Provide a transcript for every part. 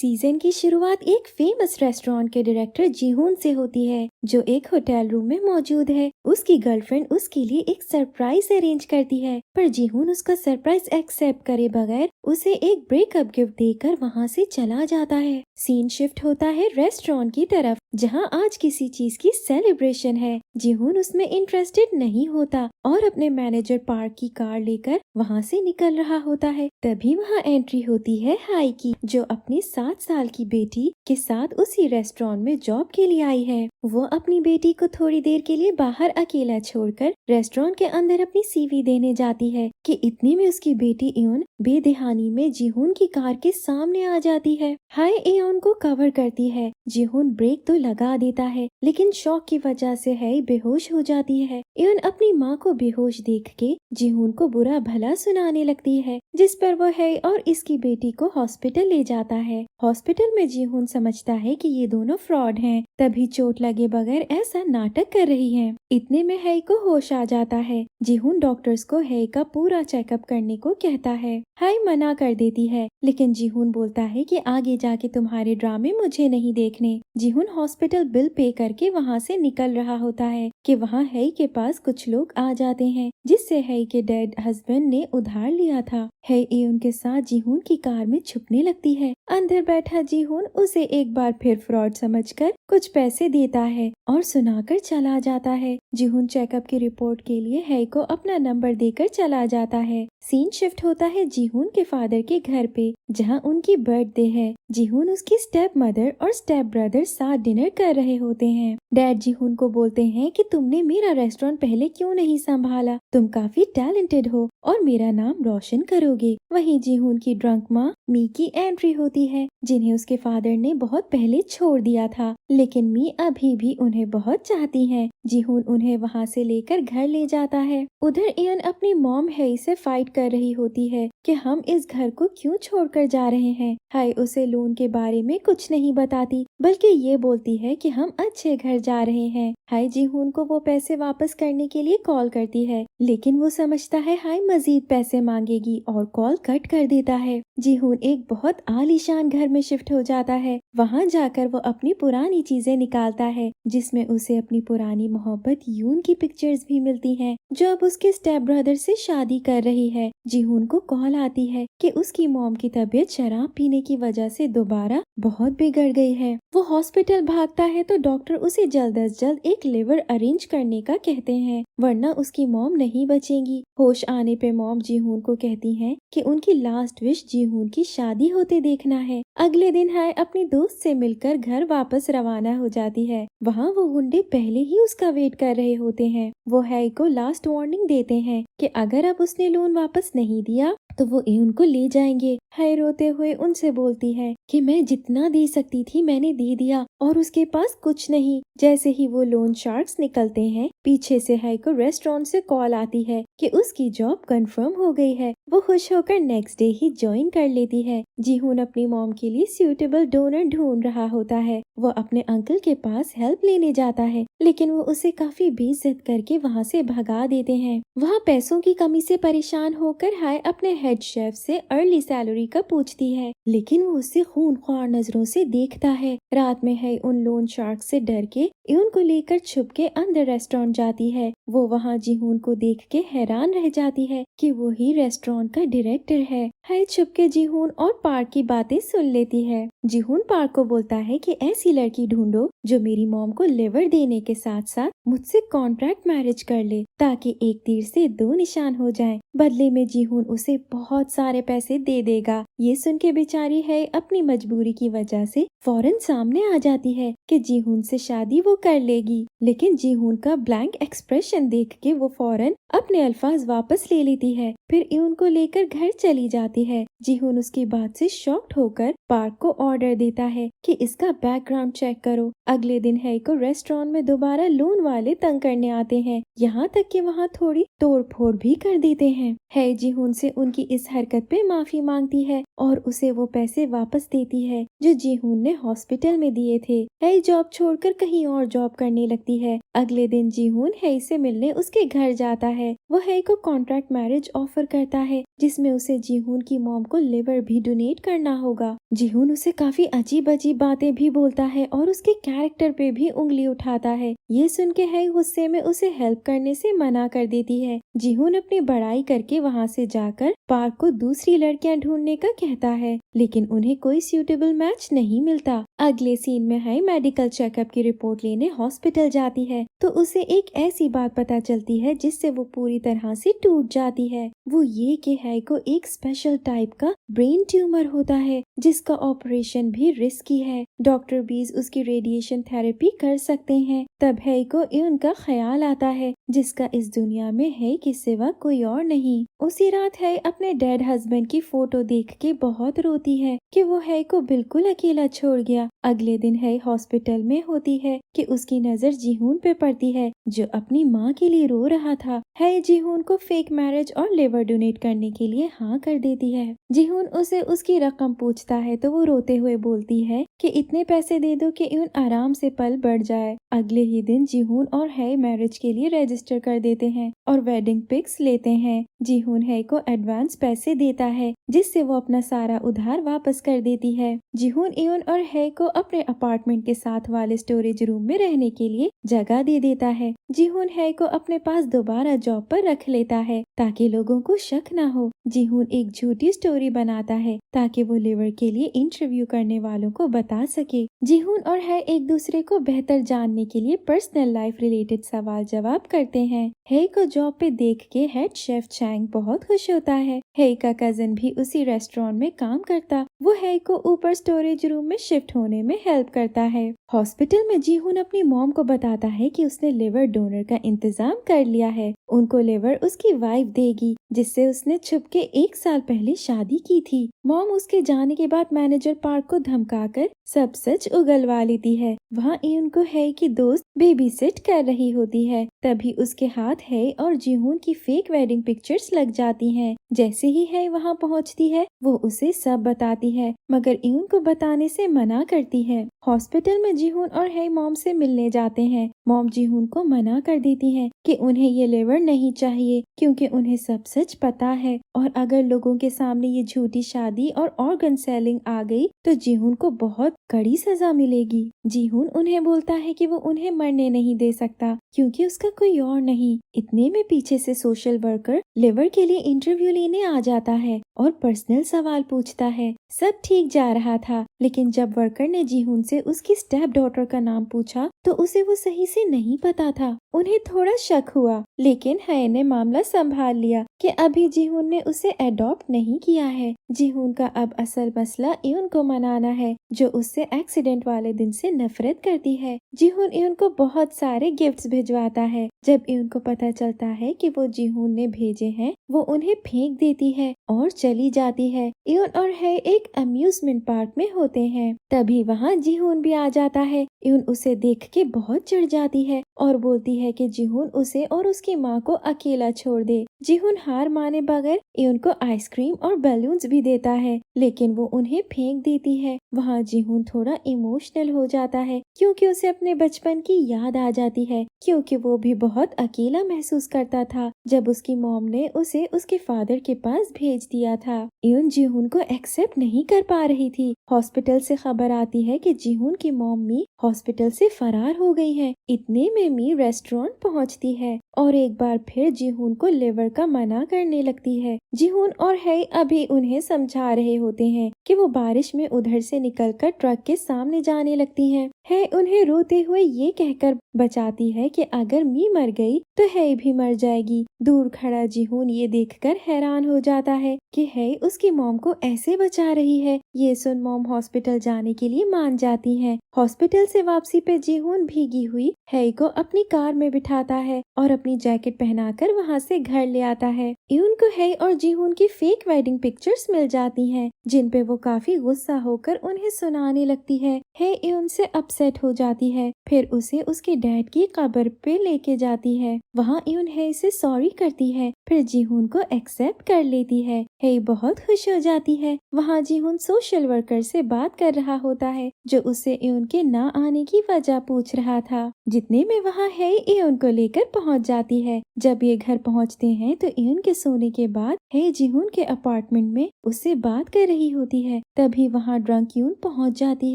Season की शुरुआत एक फेमस रेस्टोरेंट के डायरेक्टर जीहून से होती है, जो एक होटल रूम में मौजूद है। उसकी गर्लफ्रेंड उसके लिए एक सरप्राइज अरेंज करती है, पर जीहून उसका सरप्राइज एक्सेप्ट करे बगैर उसे एक ब्रेकअप गिफ्ट देकर वहाँ से चला जाता है। सीन शिफ्ट होता है रेस्टोरेंट की तरफ, जहाँ आज किसी चीज की सेलिब्रेशन है। जीहून उसमें इंटरेस्टेड नहीं होता और अपने मैनेजर पार्क की कार लेकर वहाँ से निकल रहा होता है। तभी वहाँ एंट्री होती है हाई की, जो अपनी 7 साल की बेटी के साथ उसी रेस्टोरेंट में जॉब के लिए आई है। वो अपनी बेटी को थोड़ी देर के लिए बाहर अकेला छोड़कर रेस्टोरेंट के अंदर अपनी सीवी देने जाती है कि इतने में उसकी बेटी इयोन बेदहानी में जीहून की कार के सामने आ जाती है। हाई इयोन को कवर करती है। जीहून ब्रेक तो लगा देता है, लेकिन शॉक की वजह से है बेहोश हो जाती है। इयोन अपनी माँ को बेहोश देख के जीहून को बुरा भला सुनाने लगती है, जिस पर वो है और इसकी बेटी को हॉस्पिटल ले जाता है। हॉस्पिटल में जीहून समझता है कि ये दोनों फ्रॉड हैं, तभी चोट लगे बगैर ऐसा नाटक कर रही हैं। इतने में है को होश आ जाता है। जीहून डॉक्टर्स को है का पूरा चेकअप करने को कहता है। हाई मना कर देती है, लेकिन जीहून बोलता है कि आगे जाके तुम्हारे ड्रामे मुझे नहीं देखने। जीहून हॉस्पिटल बिल पे करके वहाँ से निकल रहा होता है कि वहाँ है के पास कुछ लोग आ जाते हैं, जिससे है के डेड हस्बैंड ने उधार लिया था। है उनके साथ जीहून की कार में छुपने लगती है। अंदर बैठा जीहून उसे एक बार फिर फ्रॉड समझकर कुछ पैसे देता है और सुनाकर चला जाता है। जीहून चेकअप की रिपोर्ट के लिए है को अपना नंबर देकर चला जाता है। सीन शिफ्ट होता है जीहून के फादर के घर पे, जहां उनकी बर्थडे है। जीहून, उसकी स्टेप मदर और स्टेप ब्रदर साथ डिनर कर रहे होते हैं। डैड जीहून को बोलते हैं कि तुमने मेरा रेस्टोरेंट पहले क्यों नहीं संभाला, तुम काफी टैलेंटेड हो और मेरा नाम रोशन करोगे। वहीं जीहून की ड्रंक माँ मी की एंट्री होती है, जिन्हें उसके फादर ने बहुत पहले छोड़ दिया था, लेकिन मी अभी भी उन्हें बहुत चाहती है। जीहून उन्हें वहाँ से लेकर घर ले जाता है। उधर इयन अपनी मॉम है से फाइट कर रही होती है कि हम इस घर को क्यों छोड़कर जा रहे हैं। हाय उसे लोन के बारे में कुछ नहीं बताती, बल्कि ये बोलती है कि हम अच्छे घर जा रहे हैं। हाय जीहून को वो पैसे वापस करने के लिए कॉल करती है, लेकिन वो समझता है हाय मजीद पैसे मांगेगी और कॉल कट कर देता है। जीहून एक बहुत आलीशान घर में शिफ्ट हो जाता है। वहाँ जाकर वो अपनी पुरानी चीजें निकालता है, जिसमें उसे अपनी पुरानी मोहब्बत यून की पिक्चर्स भी मिलती हैं, जो अब उसके स्टेप ब्रदर से शादी कर रही है। जीहून को कॉल आती है कि उसकी मॉम की तबीयत शराब पीने की वजह से दोबारा बहुत बिगड़ गई है। वो हॉस्पिटल भागता है तो डॉक्टर उसे जल्द अज जल्द एक लिवर अरेंज करने का कहते हैं, वरना उसकी मॉम नहीं बचेंगी। होश आने पे मॉम जीहून को कहती हैं कि उनकी लास्ट विश जीहून की शादी होते देखना है। अगले दिन हाय अपने दोस्त से मिलकर घर वापस रवाना हो जाती है। वहाँ वो गुंडे पहले ही उसका वेट कर रहे होते हैं। वो है को लास्ट वार्निंग देते हैं कि अगर अब उसने लोन वापस नहीं दिया तो वो उनको ले जाएंगे। हाय रोते हुए उनसे बोलती है कि मैं जितना दे सकती थी मैंने दे दिया और उसके पास कुछ नहीं। जैसे ही वो लोन शार्क्स निकलते हैं, पीछे से हाय को रेस्टोरेंट से कॉल आती है कि उसकी जॉब कंफर्म हो गई है। वो खुश होकर नेक्स्ट डे ही ज्वाइन कर लेती है। जीहून अपनी मॉम के लिए सूटेबल डोनर ढूंढ रहा होता है। वो अपने अंकल के पास हेल्प लेने जाता है, लेकिन वो उसे काफी बेइज्जत करके वहाँ से भगा देते हैं। वहाँ पैसों की कमी से परेशान होकर हाय अपने हेड शेफ से अर्ली सैलरी का पूछती है, लेकिन वो उससे खूनख्वार नजरों से देखता है। रात में है उन लोन शार्क से डर के इयोन को लेकर छुप के अंदर रेस्टोरेंट जाती है। वो वहाँ जीहून को देख के हैरान रह जाती है कि वो ही रेस्टोरेंट का डायरेक्टर है। हाय छुप के जीहून और पार्क की बातें सुन लेती है। जीहून पार्क को बोलता है कि ऐसी लड़की ढूंढो जो मेरी मॉम को लिवर देने के साथ साथ मुझसे कॉन्ट्रैक्ट मैरिज कर ले, ताकि एक तीर से दो निशान हो जाएं। बदले में जीहून उसे बहुत सारे पैसे दे देगा। ये सुन के बेचारी है अपनी मजबूरी की वजह से फौरन सामने आ जाती है कि जीहून से शादी वो कर लेगी, लेकिन जीहून का ब्लैंक एक्सप्रेशन देख के वो फौरन अपने अल्फाज वापस ले लेती है। फिर इयोन को लेकर घर चली जाती है। जीहून उसकी बात से शॉक्ड होकर पार्क को ऑर्डर देता है कि इसका बैकग्राउंड चेक करो। अगले दिन है को रेस्टोरेंट में दोबारा लोन वाले तंग करने आते हैं, यहाँ तक कि वहाँ थोड़ी तोड़ फोड़ भी कर देते हैं। है जीहून से उनकी इस हरकत पे माफी मांगती है और उसे वो पैसे वापस देती है जो जीहून ने हॉस्पिटल में दिए थे। हेई जॉब छोड़कर कहीं और जॉब करने लगती है। अगले दिन जीहून हेई से मिलने उसके घर जाता है। वो हेई को कॉन्ट्रैक्ट मैरिज ऑफर करता है जिसमें उसे जीहून की मॉम को लिवर भी डोनेट करना होगा। जीहून उसे काफी अजीब अजीब बातें भी बोलता है और उसके कैरेक्टर पे भी उंगली उठाता है। ये सुन के हेई गुस्से में उसे हेल्प करने से मना कर देती है। जीहून अपनी बड़ाई करके वहाँ से जाकर पार्क को दूसरी लड़कियां ढूंढने का कहता है, लेकिन उन्हें कोई सूटेबल मैच नहीं मिलता। अगले सीन में हेई मेडिकल चेकअप की रिपोर्ट लेने हॉस्पिटल जाती है तो उसे एक ऐसी बात पता चलती है जिससे वो पूरी तरह से टूट जाती है। वो ये कि हेई को एक स्पेशल टाइप का ब्रेन ट्यूमर होता है जिसका ऑपरेशन भी रिस्की है। डॉक्टर बीज उसकी रेडिएशन थेरेपी कर सकते हैं। तब हेई को यून का ख्याल आता है जिसका इस दुनिया में हेई के सिवा कोई और नहीं। उसी रात हेई अपने डेड हस्बैंड की फोटो देख के बहुत रोती है कि वो हेई को बिल्कुल अकेला छोड़ गया। अगले दिन हेई हॉस्पिटल में होती है कि उसकी नजर जीहून पे पड़ती है जो अपनी माँ के लिए रो रहा था। हेई जीहून को फेक मैरिज और लिवर डोनेट करने के लिए हाँ कर देती है। जीहून उसे उसकी रकम पूछता है तो वो रोते हुए बोलती है कि इतने पैसे दे दो कि यून आराम से पल बढ़ जाए। अगले ही दिन जीहून और हेई मैरिज के लिए रजिस्टर कर देते हैं और वेडिंग पिक्स लेते हैं। जीहून हेई को एडवांस पैसे देता है जिससे वो अपना सारा उधार वापस कर देती है। जीहून यून और हेई को अपने अपार्टमेंट के साथ वाले स्टोरेज रूम में रहने के लिए जगह दे देता है। जीहून हेई को अपने पास दोबारा जॉब पर रख लेता है ताकि लोगों को शक न हो। जीहून एक झूठी स्टोरी बनाता है ताकि वो लिवर के लिए इंटरव्यू करने वालों को बता सके। जीहून और हेई एक दूसरे को बेहतर जानने के लिए पर्सनल लाइफ रिलेटेड सवाल जवाब करते हैं। हेई को जॉब पे देख के हेड शेफ चैंग बहुत खुश होता है। हेई का कजन भी उसी रेस्टोरेंट में काम करता। वो हेई को ऊपर स्टोरेज रूम में शिफ्ट होने में हेल्प करता है। हॉस्पिटल में जीहून अपनी मॉम को बताता है कि उसने लिवर डोनर का इंतजाम कर लिया है। उनको लिवर उसकी वाइफ देगी जिससे उसने छुप के 1 साल पहले शादी की थी। मॉम उसके जाने के बाद मैनेजर पार्क को धमकाकर सब सच उगलवा लेती है। वहाँ यून को हेई की दोस्त बेबी सिट कर रही होती है। तभी उसके हाथ हेई और जीहून की फेक वेडिंग पिक्चर्स लग जाती हैं। जैसे ही हेई वहाँ पहुँचती है वो उसे सब बताती है मगर यून को बताने से मना करती है। हॉस्पिटल में जीहून और हेई मॉम से मिलने जाते हैं। मॉम जीहून को मना कर देती है कि उन्हें ये लिवर नहीं चाहिए क्योंकि उन्हें सब सच पता है और अगर लोगों के सामने ये झूठी शादी और ऑर्गन सेलिंग आ गई तो जीहून को बहुत कड़ी सजा मिलेगी। जीहून उन्हें बोलता है कि वो उन्हें मरने नहीं दे सकता क्योंकि उसका कोई और नहीं। इतने में पीछे से सोशल वर्कर लिवर के लिए इंटरव्यू लेने आ जाता है और पर्सनल सवाल पूछता है। सब ठीक जा रहा था लेकिन जब वर्कर ने जीहून से उसकी स्टेप डॉटर का नाम पूछा तो उसे वो सही से नहीं पता था। उन्हें थोड़ा शक हुआ लेकिन हेई ने मामला संभाल लिया कि अभी जीहून ने उसे अडॉप्ट नहीं किया है। जीहून का अब असल मसला यून को मनाना है जो उससे एक्सीडेंट वाले दिन से नफरत करती है। जीहून यून को बहुत सारे गिफ्ट्स भिजवाता है। जब यून को पता चलता है कि वो जीहून ने भेजे हैं वो उन्हें फेंक देती है और चली जाती है। यून और हेई एक अम्यूजमेंट पार्क में होते हैं। तभी वहाँ जीहून भी आ जाता है। यून उसे देख के बहुत चिढ़ जाती है और बोलती है कि जीहून उसे और उसकी माँ को अकेला छोड़ दे। जीहून हार माने बगैर यून को आइसक्रीम और बैलून्स भी देता है लेकिन वो उन्हें फेंक देती है। वहाँ जीहून थोड़ा इमोशनल हो जाता है क्योंकि उसे अपने बचपन की याद आ जाती है क्योंकि वो भी बहुत अकेला महसूस करता था जब उसकी मॉम ने उसे उसके फादर के पास भेज दिया था। यून जीहून को एक्सेप्ट नहीं कर पा रही थी। हॉस्पिटल से खबर आती है कि जीहून की मॉम मी हॉस्पिटल से फरार हो गई है। इतने में मी रेस्टोरेंट पहुंचती है और एक बार फिर जीहून को लिवर का मना करने लगती है। जीहून और हेई अभी उन्हें समझा रहे होते हैं कि वो बारिश में उधर से निकलकर ट्रक के सामने जाने लगती हैं। हेई उन्हें रोते हुए ये कहकर बचाती है कि अगर मी मर गई तो हेई भी मर जाएगी। दूर खड़ा जीहून ये देखकर हैरान हो जाता है कि हेई उसकी मॉम को ऐसे बचा रही है। ये सुन मॉम हॉस्पिटल जाने के लिए मान जाती हैं। हॉस्पिटल से वापसी पे जीहून भीगी हुई हेई को अपनी कार में बिठाता है और अपनी जैकेट पहनाकर वहाँ से घर ले आता है। यून को हेई और जीहून की फेक वेडिंग पिक्चर्स मिल जाती हैं, जिन पे वो काफी गुस्सा होकर उन्हें सुनाने लगती है। हेई यून से अपसेट हो जाती है, फिर उसे उसके डैड की कब्र पे लेके जाती है। वहाँ यून हेई से सॉरी करती है, फिर जीहून को एक्सेप्ट कर लेती है। हेई बहुत खुश हो जाती है। वहाँ जीहून सोशल वर्कर से बात कर रहा होता है, जो उससे यून के ना आने की वजह पूछ रहा था। जितने में वहाँ हेई यून को लेकर पहुँच जाती है। जब ये घर पहुँचते हैं तो यून के सोने के बाद हेई जीहून के अपार्टमेंट में उससे बात कर रही होती है। तभी वहाँ ड्रंक यून पहुँच जाती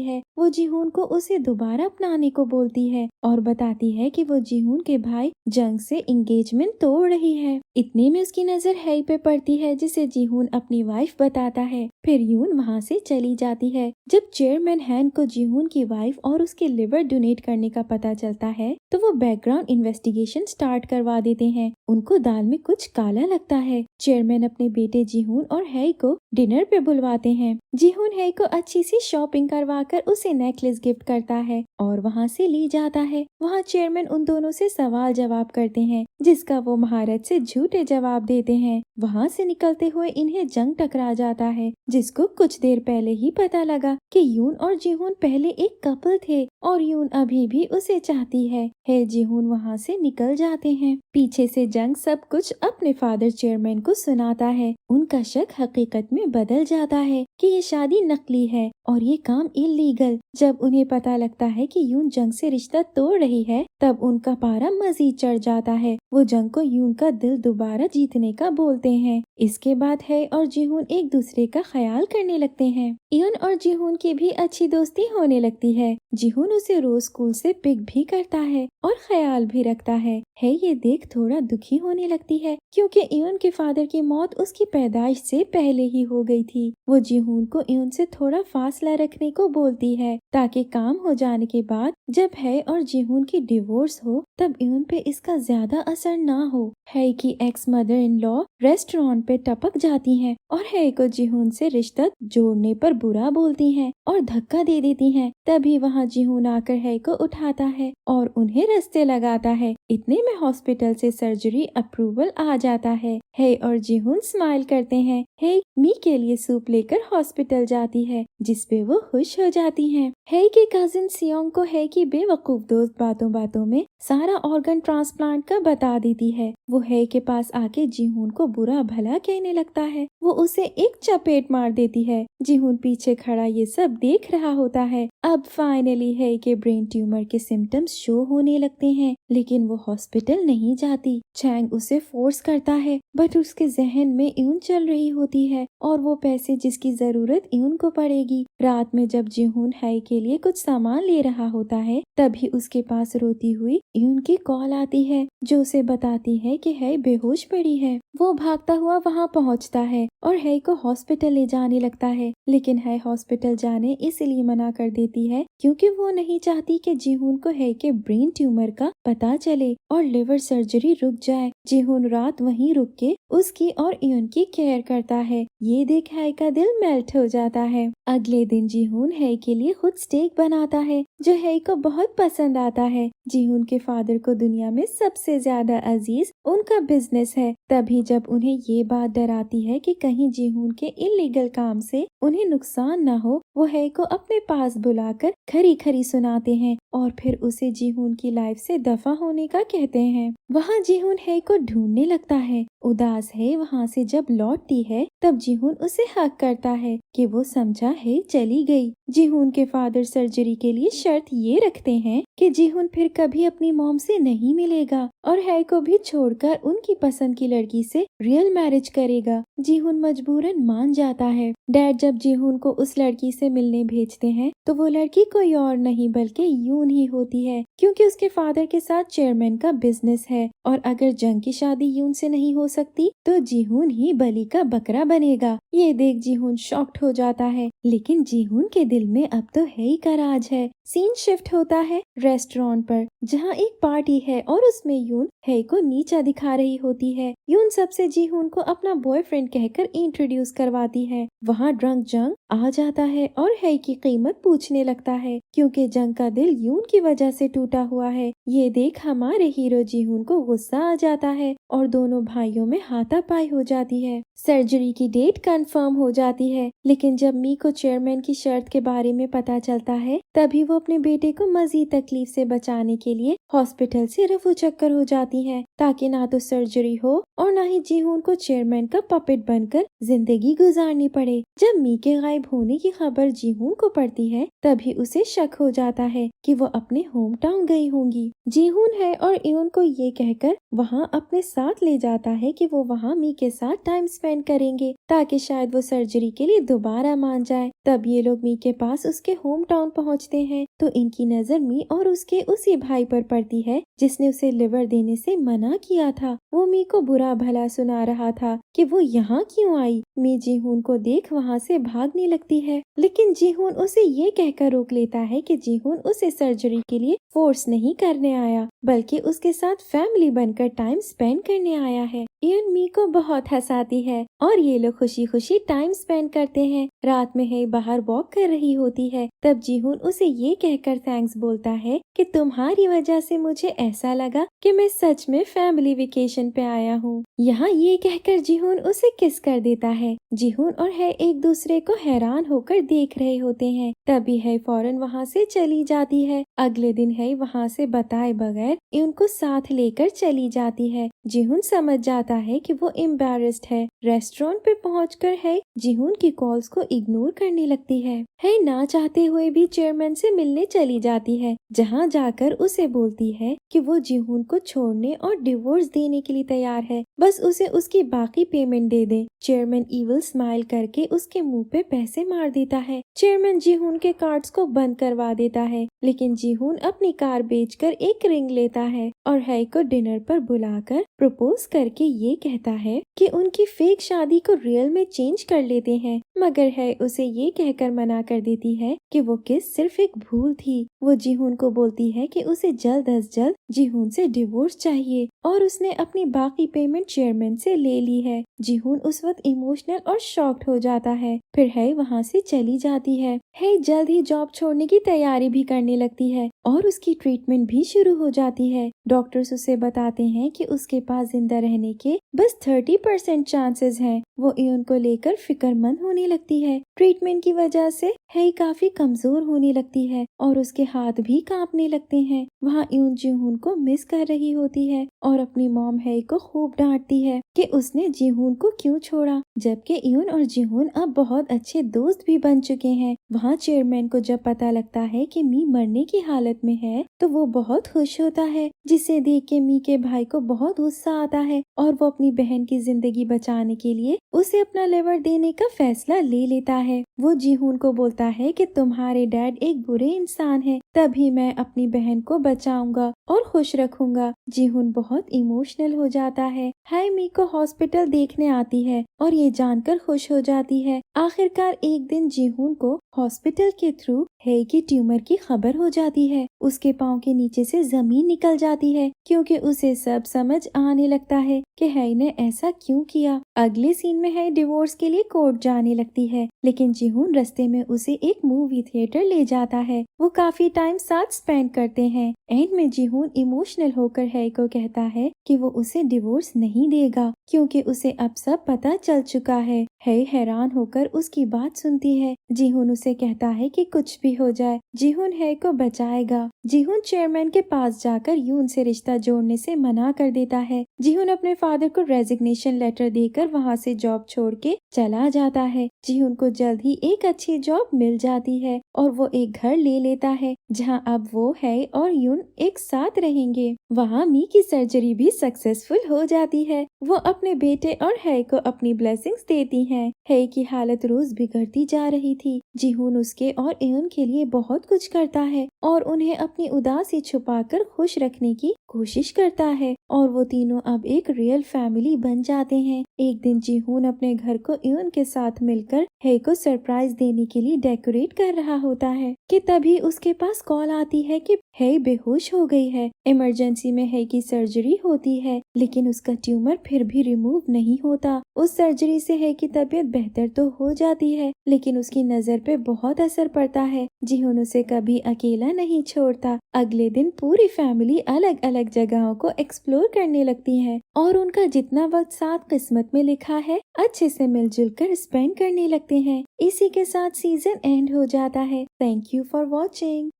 है। वो जीहून को उसे दोबारा अपनाने को बोलती है और बताती है कि वो जीहून के भाई जंग से एंगेजमेंट तोड़ रही है। इतने में उसकी नजर हेई पे पड़ती है, जिसे जीहून अपनी वाइफ बताता है। फिर यून वहाँ से चली जाती है। जब चेयरमैन हैन को जीहून की वाइफ और उसके लिवर डोनेट करने का पता चलता है तो वो बैकग्राउंड इन्वेस्टिगेशन स्टार्ट करवा देते हैं। उनको दाल में कुछ काला लगता है। चेयरमैन अपने बेटे जीहून और हेई को डिनर पे बुलवाते हैं। जीहून हेई को अच्छी सी शॉपिंग करवाकर उसे नेकलेस गिफ्ट करता है और वहाँ से ले जाता है। वहाँ चेयरमैन उन दोनों से सवाल जवाब करते हैं, जिसका वो महारत से झूठे जवाब देते हैं। वहाँ से निकलते हुए इन्हें जंग टकरा जाता है, जिसको कुछ देर पहले ही पता लगा कि यून और जीहून पहले एक कपल थे और यून अभी भी उसे चाहती है। जीहून वहाँ से निकल जाते हैं। पीछे से जंग सब कुछ अपने फादर चेयरमैन को सुनाता है। उनका शक हकीकत में बदल जाता है कि ये शादी नकली है और ये काम इलीगल। जब उन्हें पता लगता है कि यून जंग से रिश्ता तोड़ रही है, तब उनका पारा मजीद चढ़ जाता है। वो जंग को यून का दिल दोबारा जीतने का बोलते हैं। इसके बाद हेई और जीहून एक दूसरे का ख्याल करने लगते हैं। यून और जीहून की भी अच्छी दोस्ती होने लगती है। जीहून उसे रोज स्कूल से पिक भी करता है और ख्याल भी रखता है। ये देख थोड़ा दुखी होने लगती है, क्योंकि यून के फादर की मौत उसकी पैदाइश से पहले ही हो गई थी। वो जीहून को यून से थोड़ा फासला रखने को बोलती है, ताकि काम हो जाने के बाद जब हेई और जीहून की डिवोर्स हो तब यून पे इसका ज्यादा असर ना हो। हेई की x mother in law restaurant पे टपक जाती हैं और हेई को जीहून से रिश्ता जोड़ने पर बुरा बोलती हैं और धक्का दे देती हैं। तभी वहाँ जीहून आकर हेई को उठाता है और उन्हें रास्ते लगाता है। इतने में हॉस्पिटल से सर्जरी अप्रूवल आ जाता है। हेई और जीहून स्माइल करते हैं। हेई मी के लिए सूप लेकर हॉस्पिटल जाती है, जिसपे वो खुश हो जाती हैं। हेई की कजिन सियोंग को हेई की बेवकूफ दोस्त बातों बातों में सारा ऑर्गन ट्रांसप्लांट का बता देती है। वो हेई के पास आके जीहून को बुरा भला कहने लगता है। वो उसे एक चपेट मार देती है। जीहून पीछे खड़ा ये सब देख रहा होता है। अब फाइनली हेई के ब्रेन ट्यूमर के सिम्टम्स शो होने लगते हैं, लेकिन वो हॉस्पिटल नहीं जाती। चैंग उसे फोर्स करता है, बट उसके जहन में यून चल रही होती है और वो पैसे जिसकी जरूरत यून को पड़ेगी। रात में जब जीहून हेई के लिए कुछ सामान ले रहा होता है, तभी उसके पास रोती हुई यून की कॉल आती है, जो उसे बताती है कि हेई बेहोश पड़ी है। वो भागता हुआ वहाँ पहुँचता है और हेई को हॉस्पिटल ले जाने लगता है, लेकिन हेई हॉस्पिटल जाने इसलिए मना कर देती है क्योंकि वो नहीं चाहती कि जीहून को हेई के ब्रेन ट्यूमर का पता चले और लिवर सर्जरी रुक जाए। जीहून रात वहीं रुक के उसकी और यून की केयर करता है। ये देख हेई का दिल मेल्ट हो जाता है। अगले दिन जीहून हेई के लिए खुद स्टेक बनाता है, जो हेई को बहुत पसंद आता है। जीहून के फादर को दुनिया में सबसे ज्यादा अजीज उनका बिजनेस है। तभी जब उन्हें ये बात डराती है कि कहीं जीहून के इलीगल काम से उन्हें नुकसान न हो, वो हेई को अपने पास बुलाकर खरी खरी सुनाते हैं और फिर उसे जीहून की लाइफ से दफा होने का कहते हैं। वहाँ जीहून हेई को ढूंढने लगता है। उदास है वहाँ से जब लौटती है, तब जीहून उसे हक करता है कि वो समझा है चली गई। जीहून के फादर सर्जरी के लिए शर्त ये रखते हैं कि जीहून फिर कभी अपनी मॉम से नहीं मिलेगा और हेई को भी छोड़कर उनकी पसंद की लड़की से रियल मैरिज करेगा। जीहून मजबूरन मान जाता है। डैड जब जीहून को उस लड़की से मिलने भेजते हैं तो वो लड़की कोई और नहीं बल्कि यून ही होती है, क्योंकि उसके फादर के साथ चेयरमैन का बिजनेस है और अगर जंग की शादी यून से नहीं हो सकती तो जीहून ही बलि का बकरा बनेगा। ये देख जीहून शॉक्ड हो जाता है, लेकिन जीहून के दिल में अब तो हेई का राज है। सीन शिफ्ट होता है रेस्टोरेंट पर, जहाँ एक पार्टी है और उसमें यून हेई को नीचा दिखा रही होती है। यून सबसे जीहून को अपना बॉयफ्रेंड कहकर इंट्रोड्यूस करवाती है। वहाँ ड्रंक जंग आ जाता है और हेई की कीमत पूछने लगता है, क्योंकि जंग का दिल यून की वजह से टूटा टूटा हुआ है। ये देख हमारे हीरो जीहून को गुस्सा आ जाता है और दोनों भाइयों में हाथापाई हो जाती है। सर्जरी की डेट कंफर्म हो जाती है, लेकिन जब मी को चेयरमैन की शर्त के बारे में पता चलता है तभी वो अपने बेटे को मजीद तकलीफ से बचाने के लिए हॉस्पिटल से रफू चक्कर हो जाती है, ताकि ना तो सर्जरी हो और ना ही जीहून को चेयरमैन का पपेट बनकर जिंदगी गुजारनी पड़े। जब मी के गायब होने की खबर जीहून को पड़ती है तभी उसे शक हो जाता है कि वो अपने होम टाउन गई होंगी। जीहून है और इयुन को ये कहकर वहाँ अपने साथ ले जाता है कि वो वहाँ मी के साथ टाइम स्पेंड करेंगे, ताकि शायद वो सर्जरी के लिए दोबारा मान जाए। तब ये लोग मी के पास उसके होम टाउन पहुँचते हैं तो इनकी नजर मी और उसके उसी भाई पर पड़ती है जिसने उसे लिवर देने से मना किया था। वो मी को बुरा भला सुना रहा था कि वो यहाँ क्यों आई। मी जीहून को देख वहाँ से भागने लगती है, लेकिन जीहून उसे ये कहकर रोक लेता है कि जीहून उसे सर्जरी के लिए फोर्स नहीं करने आया, बल्कि उसके साथ फैमिली बनकर टाइम स्पेंड करने आया है। इयुन मी को बहुत हंसाती है और ये लोग खुशी खुशी टाइम स्पेंड करते हैं। रात में है बाहर वॉक कर रही होती है, तब जीहून उसे ये कहकर थैंक्स बोलता है कि तुम्हारी वजह से मुझे ऐसा लगा कि मैं सच में फैमिली वेकेशन पे आया हूँ। यहाँ ये कहकर जीहून उसे किस कर देता है। जीहून और है एक दूसरे को हैरान होकर देख रहे होते हैं। तभी है फौरन वहाँ से चली जाती है। अगले दिन है वहाँ से बताए बगैर उनको साथ लेकर चली जाती है। जीहून समझ जाता है कि वो एम्बैरेस्ड है। रेस्टोरेंट पे पहुंचकर है जीहून की कॉल्स को इग्नोर करने लगती है ना चाहते हुए भी चेयरमैन से मिलने चली जाती है, जहाँ जाकर उसे बोलती है कि वो जीहून को छोड़ने और डिवोर्स देने के लिए तैयार है, बस उसे उसकी बाकी पेमेंट दे दे। चेयरमैन इविल स्माइल करके उसके मुंह पे पैसे मार देता है। चेयरमैन जीहून के कार्ड्स को बंद करवा देता है, लेकिन जीहून अपनी कार बेचकर एक रिंग लेता है और है को डिनर पर बुलाकर प्रपोज करके ये कहता है कि उनकी फेक शादी को रियल में चेंज कर लेते हैं, मगर है उसे ये कहकर मना कर देती है कि वो किस सिर्फ एक भूल थी। वो जीहून को बोलती है कि उसे जल्द अज जल्द जीहून से डिवोर्स चाहिए और उसने अपनी बाकी पेमेंट चेयरमैन से ले ली है। जीहून उस वक्त इमोशनल और शॉक्ड हो जाता है। फिर है वहाँ से चली जाती है जल्द ही जॉब छोड़ने की तैयारी भी करने लगती है और उसकी ट्रीटमेंट भी शुरू हो जाती है। डॉक्टर्स उसे बताते हैं कि उसके पास जिंदा रहने के बस 30% चांसेस हैं। वो इयुन को लेकर फिक्रमंद होने लगती है। ट्रीटमेंट की वजह से है काफी कमजोर होने लगती है और उसके हाथ भी कांपने लगते हैं। वहाँ इयुन जीहून को मिस कर रही होती है और अपनी मॉम है को खूब डांटती है कि उसने जीहून को क्यों छोड़ा, जबकि इयुन और जीहून अब बहुत अच्छे दोस्त भी बन चुके हैं। वहाँ चेयरमैन को जब पता लगता है कि मी मरने की हालत में है तो वो बहुत खुश होता है, जिसे देख के मी के भाई को बहुत गुस्सा आता है और वो अपनी बहन की जिंदगी बचाने के लिए उसे अपना लिवर देने का फैसला ले लेता है। वो जीहून को बोलता है कि तुम्हारे डैड एक बुरे इंसान है, तभी मैं अपनी बहन को बचाऊंगा और खुश रखूंगा। जीहून बहुत इमोशनल हो जाता है। मी को हॉस्पिटल देखने आती है और ये जानकर खुश हो जाती है। आखिरकार एक दिन जीहून को हॉस्पिटल के थ्रू है की ट्यूमर की खबर हो जाती है। उसके पाँव के नीचे से जमीन निकल जाती है, क्योंकि उसे सब समझ आने लगता है कि है ने ऐसा क्यों किया। अगले सीन में है डिवोर्स के लिए कोर्ट जाने लगती है, लेकिन जीहून रास्ते में उसे एक मूवी थिएटर ले जाता है। वो काफी टाइम साथ स्पेंड करते हैं। एंड में जीहून इमोशनल होकर है को कहता है कि वो उसे डिवोर्स नहीं देगा, क्योंकि उसे अब सब पता चल चुका है। हैरान होकर उसकी बात सुनती है। जीहून उसे कहता है कि कुछ भी हो जाए जीहून है को बचाएगा। जीहून चेयरमैन के पास जाकर यून से रिश्ता जोड़ने से मना कर देता है। जीहून अपने फादर को रेजिग्नेशन लेटर देकर वहाँ से जॉब छोड़ के चला जाता है। जीहून को जल्द ही एक अच्छी जॉब मिल जाती है और वो एक घर ले लेता है, जहाँ अब वो है और यून एक साथ रहेंगे। वहाँ मी की सर्जरी भी सक्सेसफुल हो जाती है। वो अपने बेटे और है को अपनी ब्लेसिंग्स देती हैं। है की हालत रोज बिगड़ती जा रही थी। जीहून उसके और इयुन के लिए बहुत कुछ करता है और उन्हें अपनी उदासी छुपाकर खुश रखने की कोशिश करता है और वो तीनों अब एक रियल फैमिली बन जाते हैं। एक दिन जीहून अपने घर को इयुन के साथ मिलकर है को सरप्राइज देने के लिए डेकोरेट कर रहा होता है कि तभी उसके पास कॉल आती है कि है बेहोश हो गई है। इमरजेंसी में है की सर्जरी होती है, लेकिन उसका ट्यूमर फिर भी रिमूव नहीं होता। उस सर्जरी से है की तबीयत बेहतर तो हो जाती है, लेकिन उसकी नजर पे बहुत असर पड़ता है। जीहुन उसे कभी अकेला नहीं छोड़ता। अगले दिन पूरी फैमिली अलग अलग जगहों को एक्सप्लोर करने लगती है और उनका जितना वक्त साथ किस्मत में लिखा है अच्छे से मिलजुल कर स्पेंड करने लगते हैं। इसी के साथ सीजन एंड हो जाता है। Thank you for watching.